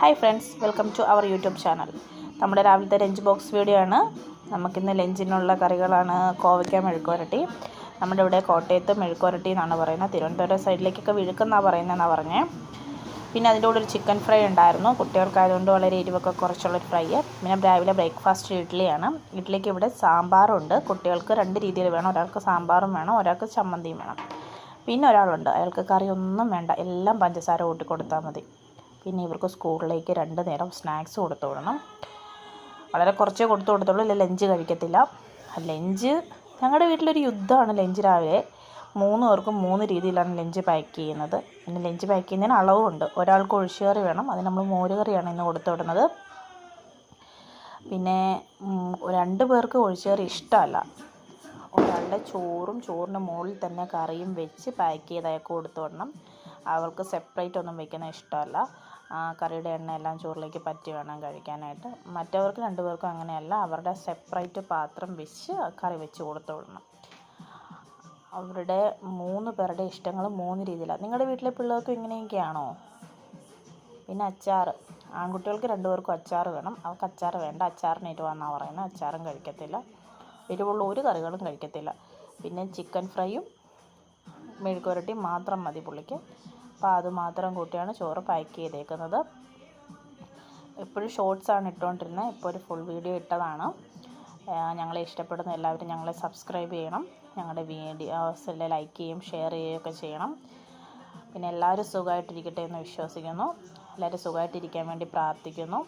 Hi friends, welcome to our YouTube channel. നമ്മുടെ രാവിലത്തെ lunch box video ആണ്. നമുക്കിന്ന് ലഞ്ചിനുള്ള കറികളാണ് കോവയ്ക്ക മെഴുക്കുവരട്ടി. നമ്മുടെ ഇവിടെ കോട്ടയത്ത് മെഴുക്കുവരട്ടി എന്നാണ് പറയുന്നത്. തിരുവനന്തപുരം സൈഡിലേക്കൊക്കെ വിഴുക്കെന്നാണ് പറയുന്നതെന്നാണ് പറഞ്ഞത്. പിന്നെ അതിൻ്റെ കൂടെ ഒരു ചിക്കൻ ഫ്രൈ ഉണ്ടായിരുന്നു. കുട്ടികൾക്കായതുകൊണ്ട് വളരെ എരിവൊക്കെ കുറച്ചുള്ളൊരു ഫ്രൈ. പിന്നെ രാവിലെ ബ്രേക്ക്ഫാസ്റ്റ് ഇഡ്ഡലിയാണ്. ഇഡ്ഡലിക്ക് ഇവിടെ സാമ്പാറുണ്ട്. കുട്ടികൾക്ക് രണ്ട് രീതിയിൽ വേണം. ഒരാൾക്ക് സാമ്പാറും വേണം, ഒരാൾക്ക് ചമ്മന്തിയും വേണം. പിന്നെ ഒരാളുണ്ട്, അയാൾക്ക് കറിയൊന്നും വേണ്ട, എല്ലാം പഞ്ചസാര കൂട്ടി കൊടുത്താൽ മതി. പിന്നെ ഇവർക്ക് സ്കൂളിലേക്ക് 2 നേരം സ്നാക്സ് കൊടുത്തു വിടണം. വളരെ കുറച്ചേ കൊടുത്തുള്ളൂ, ഇല്ല ലഞ്ച് കഴിക്കത്തില്ല. ലഞ്ച് ഞങ്ങളുടെ വീട്ടിലൊരു യുദ്ധമാണ്. ലഞ്ച് രാവിലെ 3 പേർക്കും 3 രീതിയിലാണ് ലഞ്ച് പാക്ക് ചെയ്യുന്നത്. പിന്നെ ലഞ്ച് പാക്ക് ചെയ്യുന്നതിന് അളവുമുണ്ട്. ഒരാൾക്ക് ഒഴിച്ചുകറി വേണം, അതിന് നമ്മൾ മോരുകറിയാണ് ഇന്ന് കൊടുത്തു വിടുന്നത്. പിന്നെ 2 പേർക്ക് ഒഴിച്ചുകറി ഇഷ്ടമല്ല. ഒരാളുടെ ചോറിന് മുകളിൽ തന്നെ കറിയും വെച്ച് പാക്ക് ചെയ്ത് അയാൾക്ക് കൊടുത്തു വിടണം. അവർക്ക് സെപ്പറേറ്റ് ഒന്നും വെക്കുന്നത് ഇഷ്ടമല്ല. കറിയുടെ എണ്ണ എല്ലാം ചോറിലേക്ക് പറ്റി വേണം കഴിക്കാനായിട്ട്. മറ്റവർക്ക് 2 പേർക്കും അങ്ങനെയല്ല, അവരുടെ സെപ്പറേറ്റ് പാത്രം വെച്ച് കറി വെച്ച് കൊടുത്തു വിടണം. അവരുടെ 3 പേരുടെ ഇഷ്ടങ്ങൾ 3 രീതിയിലാണ്. നിങ്ങളുടെ വീട്ടിലെ പിള്ളേർക്കും ഇങ്ങനെയൊക്കെയാണോ? പിന്നെ അച്ചാർ, ആൺകുട്ടികൾക്ക് 2 പേർക്കും അച്ചാർ വേണം. അവർക്ക് അച്ചാർ വേണ്ട, അച്ചാറിന് എരിവാണെന്നാണ് പറയുന്നത്. അച്ചാറും കഴിക്കത്തില്ല, എരിവുള്ള ഒരു കറികളും കഴിക്കത്തില്ല. പിന്നെ ചിക്കൻ ഫ്രൈയും മെഴുക്കുവരട്ടിയും മാത്രം മതി പുള്ളിക്ക്. അപ്പോൾ അത് മാത്രം കൂട്ടിയാണ് ചോറ് പാക്ക് ചെയ്തേക്കുന്നത്. എപ്പോഴും ഷോർട്സാണ് ഇട്ടുകൊണ്ടിരുന്നത്, ഇപ്പോൾ ഒരു ഫുൾ വീഡിയോ ഇട്ടതാണ്. ഞങ്ങളെ ഇഷ്ടപ്പെടുന്ന എല്ലാവരും ഞങ്ങളെ സബ്സ്ക്രൈബ് ചെയ്യണം. ഞങ്ങളുടെ വീഡിയോസ് എല്ലാം ലൈക്ക് ചെയ്യും, ഷെയർ ചെയ്യുകയൊക്കെ ചെയ്യണം. പിന്നെ എല്ലാവരും സുഖമായിട്ടിരിക്കട്ടെ എന്ന് വിശ്വസിക്കുന്നു. എല്ലാവരും സുഖമായിട്ടിരിക്കാൻ വേണ്ടി പ്രാർത്ഥിക്കുന്നു.